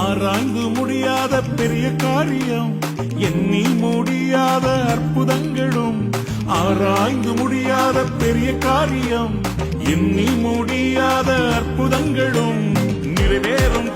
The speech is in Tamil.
ஆராய்ந்து முடியாத பெரிய காரியம், எண்ணி முடியாத அற்புதங்களும். ஆராய்ந்து முடியாத பெரிய காரியம், எண்ணி முடியாத அற்புதங்களும் நிறைவேறும்